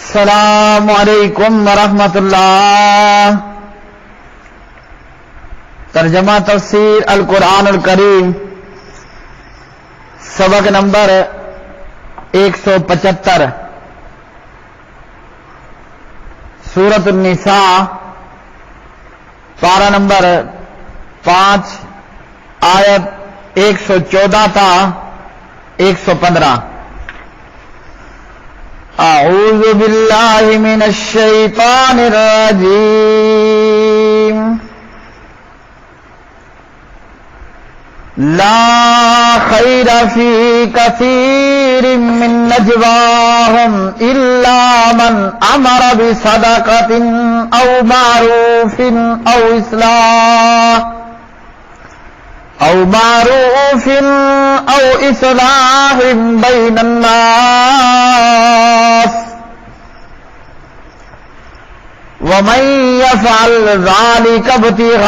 السلام علیکم ورحمۃ اللہ۔ ترجمہ تفسیر القرآن الکریم، سبق نمبر 175، سورۃ النساء، پارہ نمبر 5، آیت 114 تا 115۔ اعوذ باللہ من الشیطان الرجیم۔ لا خیر فی کثیر من نجواہم الا من امر بصدقۃ او معروف او اصلاح بین الناس ومن يفعل ذلك ابتغاء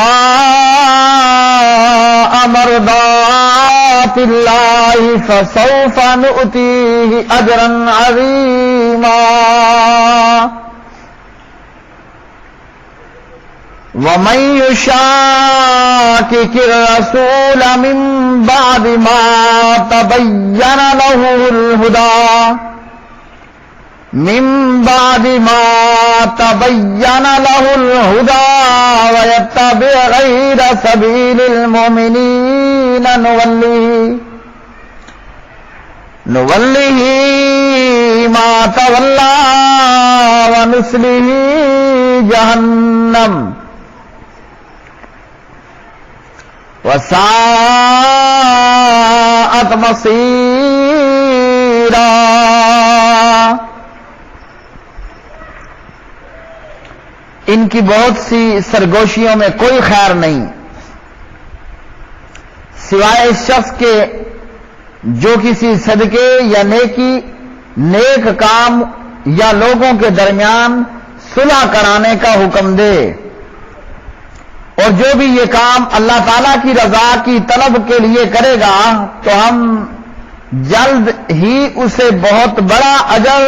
مرضات الله فسوف نؤتيه اجرا عظيما ومن يشاكك الرسول من بعد ما تبين له الهدى ويتبع غير سبيل المؤمنين نوله ما تولى ونصله جهنم وساءت مصيرا۔ ان کی بہت سی سرگوشیوں میں کوئی خیر نہیں سوائے اس شخص کے جو کسی صدقے یا نیک کام یا لوگوں کے درمیان صلح کرانے کا حکم دے، اور جو بھی یہ کام اللہ تعالیٰ کی رضا کی طلب کے لیے کرے گا تو ہم جلد ہی اسے بہت بڑا اجر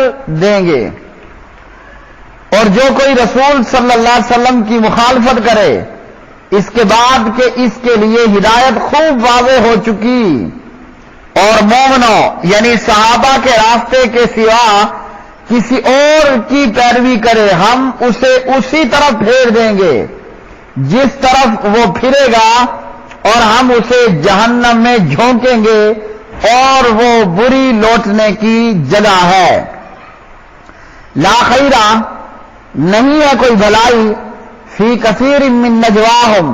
دیں گے، اور جو کوئی رسول صلی اللہ علیہ وسلم کی مخالفت کرے اس کے بعد کہ اس کے لیے ہدایت خوب واضح ہو چکی اور مومنوں یعنی صحابہ کے راستے کے سوا کسی اور کی پیروی کرے، ہم اسے اسی طرف پھیر دیں گے جس طرف وہ پھرے گا، اور ہم اسے جہنم میں جھونکیں گے اور وہ بری لوٹنے کی جگہ ہے۔ لا خیرہ، نہیں ہے کوئی بھلائی، فی کثیر من نجواہم،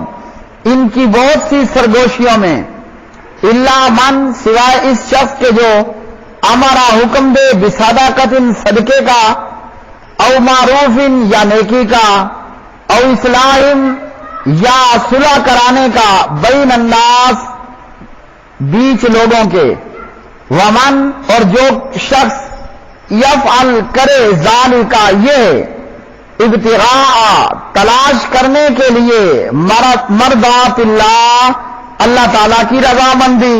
ان کی بہت سی سرگوشیوں میں، الا من، سوائے اس شخص کے جو امرا حکم دے بصدقۃ، صدقے کا، او معروف یا نیکی کا، او اصلاح یا صلح کرانے کا، بین الناس، بیچ لوگوں کے، ومن، اور جو شخص یفعل کرے ذالک، یہ ابتغاء، تلاش کرنے کے لیے، مرضات اللہ تعالیٰ کی رضامندی،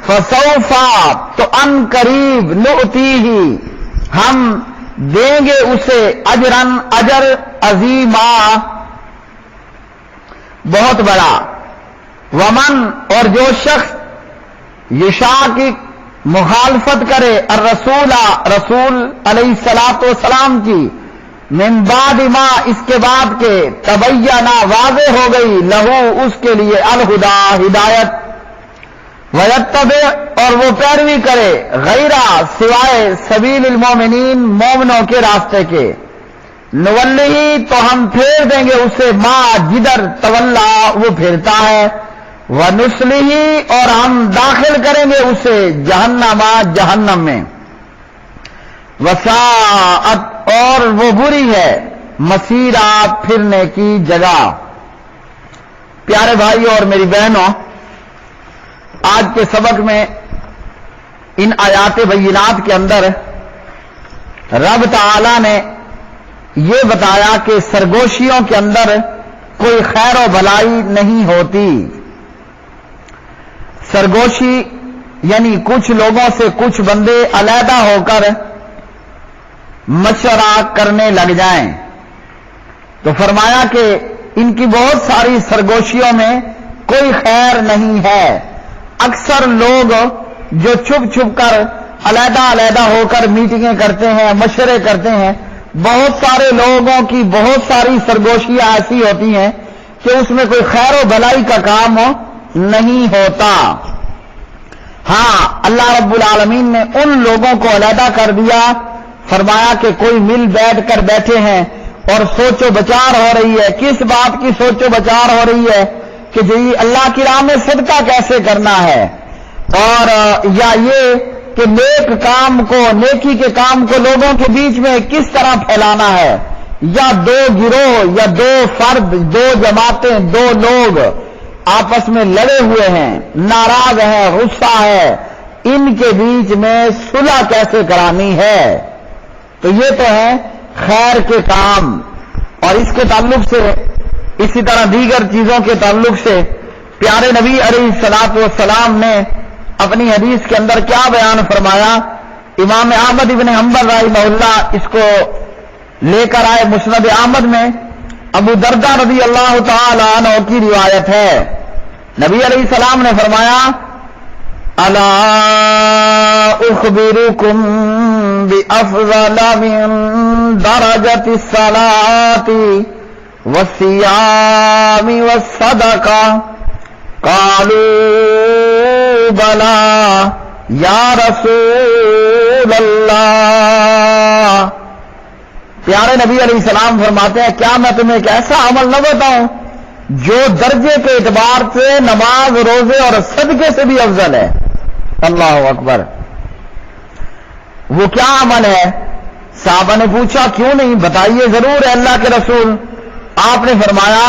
فسوف، تو ان قریب، نؤتیہ، ہم دیں گے اسے اجرن، اجر، عظیما، بہت بڑا۔ ومن، اور جو شخص یشاقق، مخالفت کرے، الرسول، رسول علیہ الصلوۃ والسلام کی، من بعد ما، اس کے بعد کے، تبینہ، واضح ہو گئی، لہو، اس کے لیے، الہدا، ہدایت، ویتبع، اور وہ پیروی کرے، غیرہ، سوائے، سبیل المومنین، مومنوں کے راستے کے، نولہ، تو ہم پھیر دیں گے اسے، ما، جدھر، تولا، وہ پھرتا ہے، ونصلہ، اور ہم داخل کریں گے اسے، جہنم میں، وساءت، اور وہ بری ہے، مصیرا، پھرنے کی جگہ۔ پیارے بھائی اور میری بہنوں، آج کے سبق میں ان آیات بینات کے اندر رب تعالی نے یہ بتایا کہ سرگوشیوں کے اندر کوئی خیر و بھلائی نہیں ہوتی۔ سرگوشی یعنی کچھ لوگوں سے کچھ بندے علیحدہ ہو کر مشورہ کرنے لگ جائیں۔ تو فرمایا کہ ان کی بہت ساری سرگوشیوں میں کوئی خیر نہیں ہے۔ اکثر لوگ جو چھپ چھپ کر علیحدہ علیحدہ ہو کر میٹنگیں کرتے ہیں، مشورے کرتے ہیں، بہت سارے لوگوں کی بہت ساری سرگوشیاں ایسی ہوتی ہیں کہ اس میں کوئی خیر و بھلائی کا کام نہیں ہوتا۔ ہاں، اللہ رب العالمین نے ان لوگوں کو علیحدہ کر دیا، فرمایا کہ کوئی مل بیٹھ کر بیٹھے ہیں اور سوچ و بچار ہو رہی ہے۔ کس بات کی سوچ و بچار ہو رہی ہے؟ کہ جی اللہ کی راہ میں صدقہ کیسے کرنا ہے، اور یا یہ کہ نیک کام کو، نیکی کے کام کو لوگوں کے بیچ میں کس طرح پھیلانا ہے، یا دو گروہ یا دو فرد، دو جماعتیں، دو لوگ آپس میں لڑے ہوئے ہیں، ناراض ہیں، غصہ ہے، ان کے بیچ میں صلح کیسے کرانی ہے۔ تو یہ تو ہے خیر کے کام۔ اور اس کے تعلق سے، اسی طرح دیگر چیزوں کے تعلق سے پیارے نبی علیہ الصلوۃ والسلام نے اپنی حدیث کے اندر کیا بیان فرمایا؟ امام احمد ابن حنبل رحمہ اللہ اس کو لے کر آئے مسند احمد میں، ابو درداء رضی اللہ تعالی عنہ کی روایت ہے۔ نبی علیہ السلام نے فرمایا، الا اخبرکم بافضل من درجۃ الصلاۃ والصیام والصدقہ، قالوا بلا یا رسول اللہ۔ پیارے نبی علیہ السلام فرماتے ہیں، کیا میں تمہیں ایک ایسا عمل نہ بتاؤں جو درجے کے اعتبار سے نماز، روزے اور صدقے سے بھی افضل ہے؟ اللہ اکبر۔ وہ کیا عمل ہے؟ صحابہ نے پوچھا، کیوں نہیں، بتائیے ضرور ہے اللہ کے رسول۔ آپ نے فرمایا،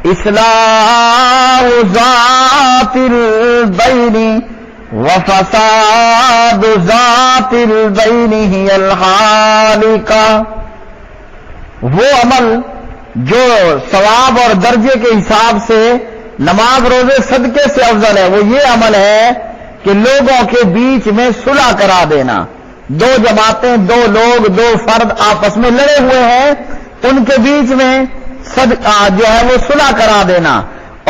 اصلاح ذات البین وفساد ذات البین ہی الحالکہ۔ وہ عمل جو ثواب اور درجے کے حساب سے نماز، روزے، صدقے سے افضل ہے، وہ یہ عمل ہے کہ لوگوں کے بیچ میں صلح کرا دینا۔ دو جماعتیں، دو لوگ، دو فرد آپس میں لڑے ہوئے ہیں، ان کے بیچ میں صدقہ جو ہے وہ صلح کرا دینا۔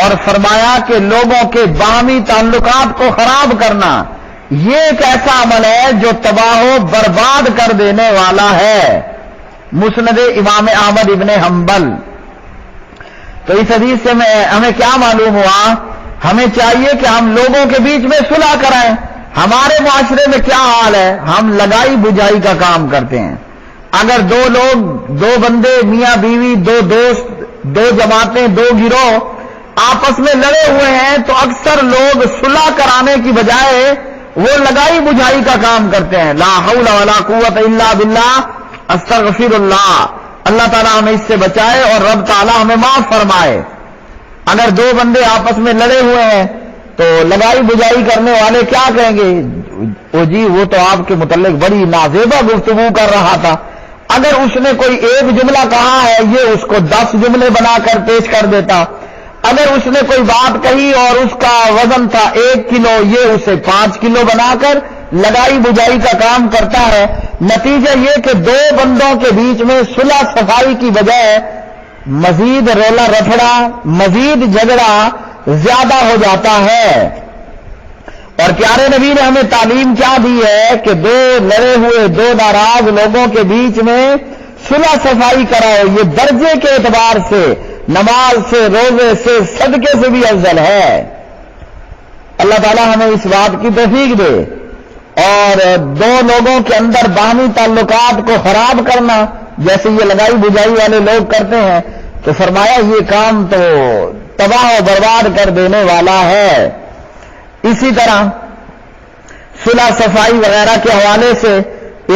اور فرمایا کہ لوگوں کے باہمی تعلقات کو خراب کرنا، یہ ایک ایسا عمل ہے جو تباہ و برباد کر دینے والا ہے۔ مسند امام احمد ابن حنبل۔ تو اس حدیث سے ہمیں کیا معلوم ہوا؟ ہمیں چاہیے کہ ہم لوگوں کے بیچ میں صلح کرائیں۔ ہمارے معاشرے میں کیا حال ہے؟ ہم لگائی بجھائی کا کام کرتے ہیں۔ اگر دو لوگ، دو بندے، میاں بیوی، دو دوست، دو جماعتیں، دو گروہ آپس میں لڑے ہوئے ہیں تو اکثر لوگ صلح کرانے کی بجائے وہ لگائی بجھائی کا کام کرتے ہیں۔ لا حول ولا قوت الا باللہ، استغفر اللہ۔ اللہ تعالیٰ ہمیں اس سے بچائے اور رب تعالیٰ ہمیں معاف فرمائے۔ اگر دو بندے آپس میں لڑے ہوئے ہیں تو لگائی بجھائی کرنے والے کیا کہیں گے؟ او جی وہ تو آپ کے متعلق بڑی نازیبا گفتگو کر رہا تھا، اگر اس نے کوئی ایک جملہ کہا ہے یہ اس کو 10 جملے بنا کر پیش کر دیتا، اگر اس نے کوئی بات کہی اور اس کا وزن تھا 1 کلو، یہ اسے 5 کلو بنا کر لگائی بجھائی کا کام کرتا ہے۔ نتیجہ یہ کہ دو بندوں کے بیچ میں صلح صفائی کی بجائے مزید رولا رفڑا، مزید جھگڑا زیادہ ہو جاتا ہے۔ اور پیارے نبی نے ہمیں تعلیم کیا دی ہے کہ دو لڑے ہوئے، دو ناراض لوگوں کے بیچ میں صلح صفائی کراؤ، یہ درجے کے اعتبار سے نماز سے، روزے سے، صدقے سے بھی افضل ہے۔ اللہ تعالیٰ ہمیں اس بات کی توفیق دے۔ اور دو لوگوں کے اندر باہمی تعلقات کو خراب کرنا جیسے یہ لگائی بجھائی والے لوگ کرتے ہیں، تو فرمایا یہ کام تو تباہ و برباد کر دینے والا ہے۔ اسی طرح صلح صفائی وغیرہ کے حوالے سے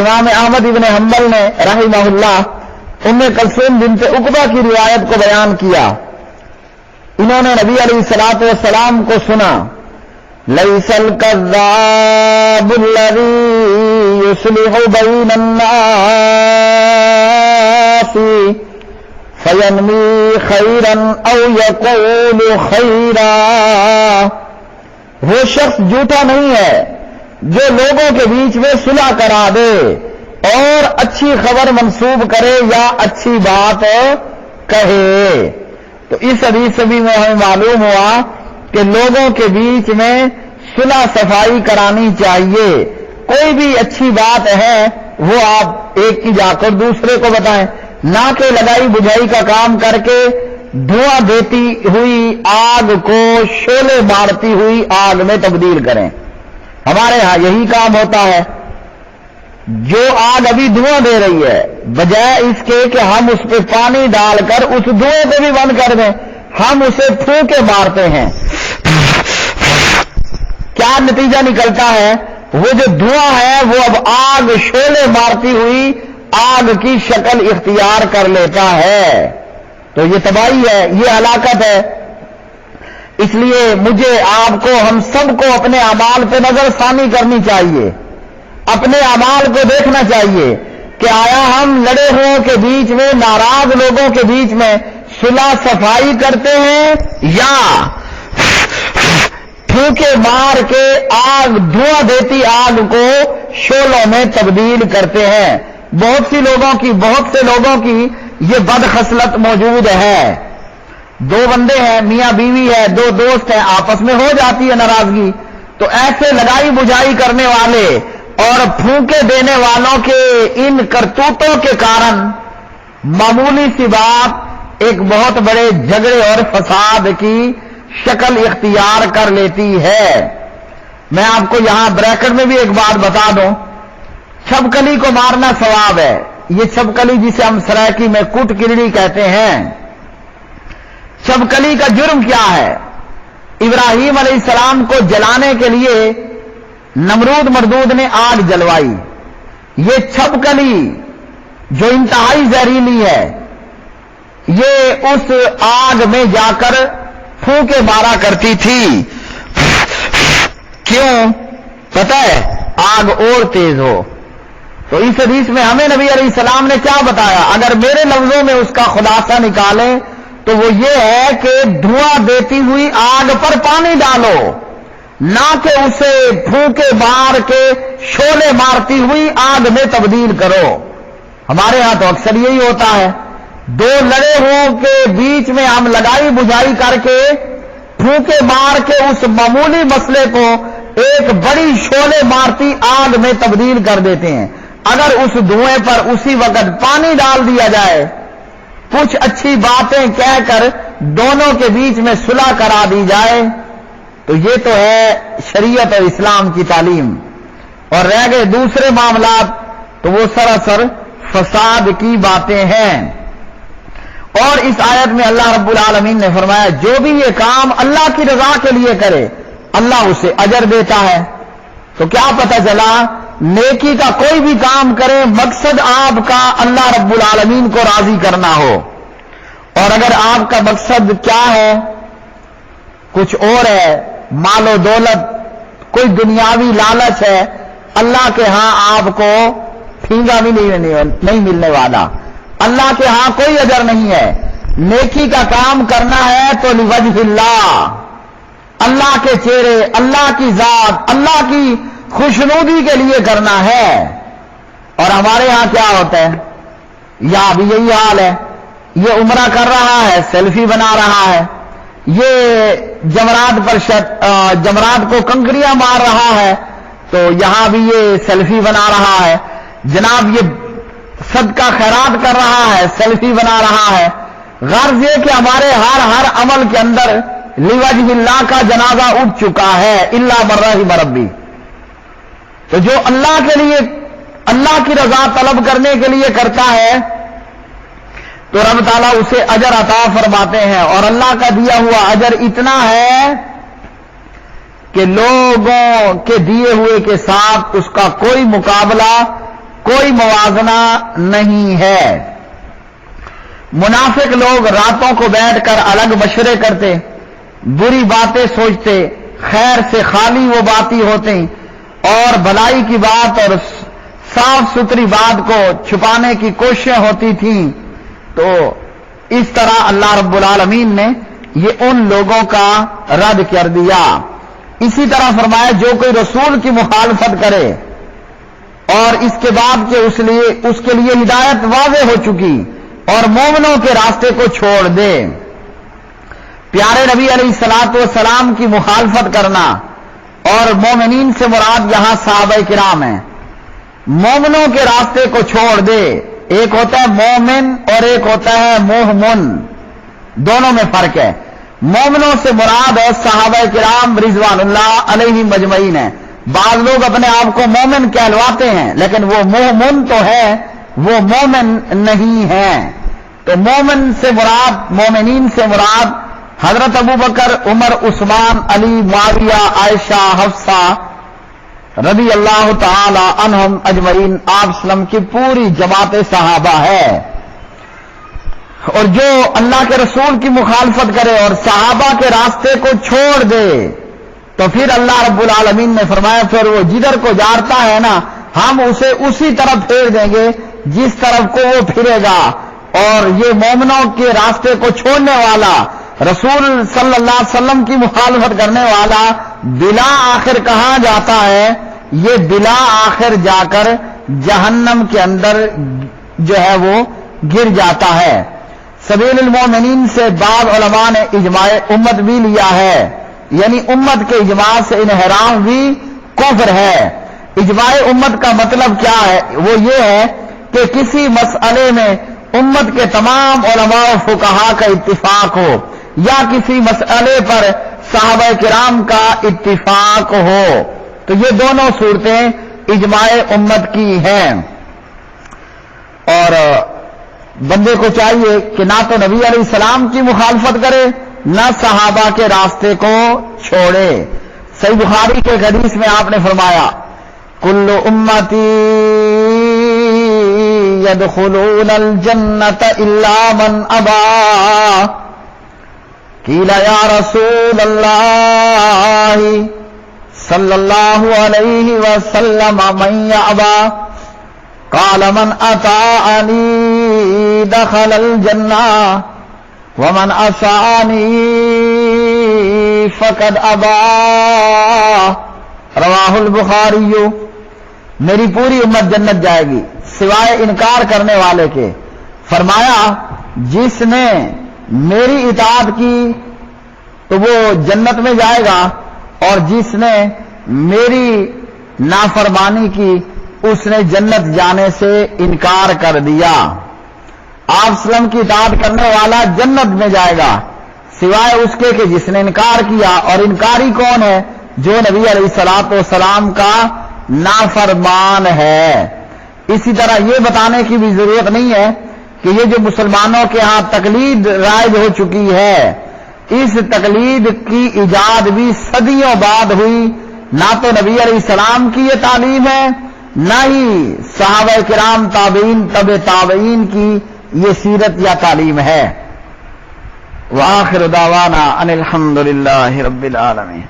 امام احمد ابن حنبل نے رحمہ اللہ ام کلثوم بنت عقبہ کی روایت کو بیان کیا۔ انہوں نے نبی علیہ الصلوۃ والسلام کو سنا، لیس الکذاب الذی یصلح بین الناس فینمی خیرا او یقول خیرا۔ وہ شخص جھوٹا نہیں ہے جو لوگوں کے بیچ میں صلح کرا دے، اور اچھی خبر منسوب کرے یا اچھی بات کہے۔ تو اس حدیث سے بھی ہمیں معلوم ہوا کہ لوگوں کے بیچ میں صلح صفائی کرانی چاہیے۔ کوئی بھی اچھی بات ہے وہ آپ ایک کی جا کر دوسرے کو بتائیں، نہ کہ لگائی بجھائی کا کام کر کے دھواں دیتی ہوئی آگ کو شعلے مارتی ہوئی آگ میں تبدیل کریں۔ ہمارے ہاں یہی کام ہوتا ہے، جو آگ ابھی دھواں دے رہی ہے بجائے اس کے کہ ہم اس پہ پانی ڈال کر اس دھوئیں کو بھی بند کر دیں، ہم اسے پھونکے مارتے ہیں۔ کیا نتیجہ نکلتا ہے؟ وہ جو دھواں ہے وہ اب آگ شعلے مارتی ہوئی آگ کی شکل اختیار کر لیتا ہے۔ تو یہ تباہی ہے، یہ ہلاکت ہے۔ اس لیے مجھے، آپ کو، ہم سب کو اپنے اعمال پہ نظر ثانی کرنی چاہیے، اپنے اعمال کو دیکھنا چاہیے کہ آیا ہم لڑے ہوئوں کے بیچ میں، ناراض لوگوں کے بیچ میں صلح صفائی کرتے ہیں یا پھونکے مار کے آگ، دھواں دیتی آگ کو شعلوں میں تبدیل کرتے ہیں۔ بہت سے لوگوں کی یہ بد خصلت موجود ہے۔ دو بندے ہیں، میاں بیوی ہے، دو دوست ہیں، آپس میں ہو جاتی ہے ناراضگی، تو ایسے لگائی بجھائی کرنے والے اور پھونکے دینے والوں کے ان کرتوتوں کے کارن معمولی سی بات ایک بہت بڑے جھگڑے اور فساد کی شکل اختیار کر لیتی ہے۔ میں آپ کو یہاں بریکٹ میں بھی ایک بات بتا دوں، چھپکلی کو مارنا ثواب ہے۔ یہ چھپکلی جسے ہم سرائکی میں کٹ کرڑی کہتے ہیں، چھپکلی کا جرم کیا ہے؟ ابراہیم علیہ السلام کو جلانے کے لیے نمرود مردود نے آگ جلوائی۔ یہ چھپکلی جو انتہائی زہریلی ہے، یہ اس آگ میں جا کر پھونکے مارا کرتی تھی۔ کیوں؟ پتہ ہے؟ آگ اور تیز ہو۔ تو اس حدیث میں ہمیں نبی علیہ السلام نے کیا بتایا؟ اگر میرے لفظوں میں اس کا خلاصہ نکالیں تو وہ یہ ہے کہ دھواں دیتی ہوئی آگ پر پانی ڈالو، نہ کہ اسے پھونکے مار کے شعلے مارتی ہوئی آگ میں تبدیل کرو۔ ہمارے ہاں تو اکثر یہی ہوتا ہے، دو لڑے ہوں کے بیچ میں ہم لگائی بجھائی کر کے پھونکے مار کے اس معمولی مسئلے کو ایک بڑی شعلے مارتی آگ میں تبدیل کر دیتے ہیں۔ اگر اس دھوئیں پر اسی وقت پانی ڈال دیا جائے، کچھ اچھی باتیں کہہ کر دونوں کے بیچ میں صلح کرا دی جائے، تو یہ تو ہے شریعت اور اسلام کی تعلیم۔ اور رہ گئے دوسرے معاملات تو وہ سراسر فساد کی باتیں ہیں۔ اور اس آیت میں اللہ رب العالمین نے فرمایا جو بھی یہ کام اللہ کی رضا کے لیے کرے اللہ اسے اجر دیتا ہے۔ تو کیا پتہ چلا؟ نیکی کا کوئی بھی کام کرے، مقصد آپ کا اللہ رب العالمین کو راضی کرنا ہو، اور اگر آپ کا مقصد کیا ہے، کچھ اور ہے، مال و دولت، کوئی دنیاوی لالچ ہے، اللہ کے ہاں آپ کو پھینگا بھی نہیں ملنے والا، اللہ کے ہاں کوئی اجر نہیں ہے۔ نیکی کا کام کرنا ہے تو لوجہ اللہ، اللہ کے چہرے، اللہ کی ذات، اللہ کی خوشنودی کے لیے کرنا ہے۔ اور ہمارے ہاں کیا ہوتا ہے؟ یہاں بھی یہی حال ہے، یہ عمرہ کر رہا ہے، سیلفی بنا رہا ہے، یہ جمرات کو کنکریاں مار رہا ہے، تو یہاں بھی یہ سیلفی بنا رہا ہے، جناب یہ صدقہ خیرات کر رہا ہے، سیلفی بنا رہا ہے۔ غرض یہ کہ ہمارے ہر عمل کے اندر لوجہ اللہ کا جنازہ اٹھ چکا ہے، الا من رحم ربی۔ تو جو اللہ کے لیے، اللہ کی رضا طلب کرنے کے لیے کرتا ہے تو رب تعالیٰ اسے اجر عطا فرماتے ہیں، اور اللہ کا دیا ہوا اجر اتنا ہے کہ لوگوں کے دیے ہوئے کے ساتھ اس کا کوئی مقابلہ، کوئی موازنہ نہیں ہے۔ منافق لوگ راتوں کو بیٹھ کر الگ مشورے کرتے، بری باتیں سوچتے، خیر سے خالی وہ باتی ہوتے، اور بھلائی کی بات اور صاف ستھری بات کو چھپانے کی کوششیں ہوتی تھیں۔ تو اس طرح اللہ رب العالمین نے یہ ان لوگوں کا رد کر دیا۔ اسی طرح فرمایا جو کوئی رسول کی مخالفت کرے، اور اس کے بعد کہ اس کے لیے ہدایت واضح ہو چکی اور مومنوں کے راستے کو چھوڑ دے۔ پیارے نبی علیہ الصلوۃ والسلام کی مخالفت کرنا، اور مومنین سے مراد یہاں صحابہ کرام ہیں، مومنوں کے راستے کو چھوڑ دے۔ ایک ہوتا ہے مومن اور ایک ہوتا ہے مومن، دونوں میں فرق ہے۔ مومنوں سے مراد ہے صحابہ کرام رضوان اللہ علیہم مجمعین ہیں۔ بعض لوگ اپنے آپ کو مومن کہلواتے ہیں لیکن وہ مومن تو ہے، وہ مومن نہیں ہے۔ تو مومن سے مراد، مومنین سے مراد حضرت ابوبکر، عمر، عثمان، علی، معاویہ، عائشہ، حفصہ رضی اللہ تعالی عنہم اجمعین، آپ وسلم کی پوری جماعت صحابہ ہے۔ اور جو اللہ کے رسول کی مخالفت کرے اور صحابہ کے راستے کو چھوڑ دے تو پھر اللہ رب العالمین نے فرمایا پھر وہ جدھر کو جاتا ہے نا ہم اسے اسی طرف پھیر دیں گے جس طرف کو وہ پھرے گا۔ اور یہ مومنوں کے راستے کو چھوڑنے والا، رسول صلی اللہ علیہ وسلم کی مخالفت کرنے والا بلا آخر کہاں جاتا ہے؟ یہ بلا آخر جا کر جہنم کے اندر جو ہے وہ گر جاتا ہے۔ سبیل المومنین سے بعض علماء نے اجماع امت بھی لیا ہے، یعنی امت کے اجماع سے انحراف بھی کفر ہے۔ اجماع امت کا مطلب کیا ہے؟ وہ یہ ہے کہ کسی مسئلے میں امت کے تمام علماء و فقہا کا اتفاق ہو یا کسی مسئلے پر صحابہ کرام کا اتفاق ہو، تو یہ دونوں صورتیں اجماع امت کی ہیں۔ اور بندے کو چاہیے کہ نہ تو نبی علیہ السلام کی مخالفت کرے نہ صحابہ کے راستے کو چھوڑے۔ صحیح بخاری کے حدیث میں آپ نے فرمایا کل امتی يدخلون الجنة الا من ابى قيل يا رسول الله صلى الله عليه وسلم من يأبى قال من أطاعني دخل الجنة ومن عصاني فقد أبى رواہ البخاری۔ میری پوری امت جنت جائے گی سوائے انکار کرنے والے کے۔ فرمایا جس نے میری اطاعت کی تو وہ جنت میں جائے گا، اور جس نے میری نافرمانی کی اس نے جنت جانے سے انکار کر دیا۔ آپ وسلم کی اطاعت کرنے والا جنت میں جائے گا سوائے اس کے کہ جس نے انکار کیا، اور انکاری کون ہے؟ جو نبی علیہ الصلوۃ والسلام کا نافرمان ہے۔ اسی طرح یہ بتانے کی بھی ضرورت نہیں ہے کہ یہ جو مسلمانوں کے ہاں تقلید رائج ہو چکی ہے، اس تقلید کی ایجاد بھی صدیوں بعد ہوئی۔ نہ تو نبی علیہ السلام کی یہ تعلیم ہے، نہ ہی صحابہ کرام، تابعین، تبع تابعین کی یہ سیرت یا تعلیم ہے۔ وآخر دعوانا ان الحمد للہ رب العالمین۔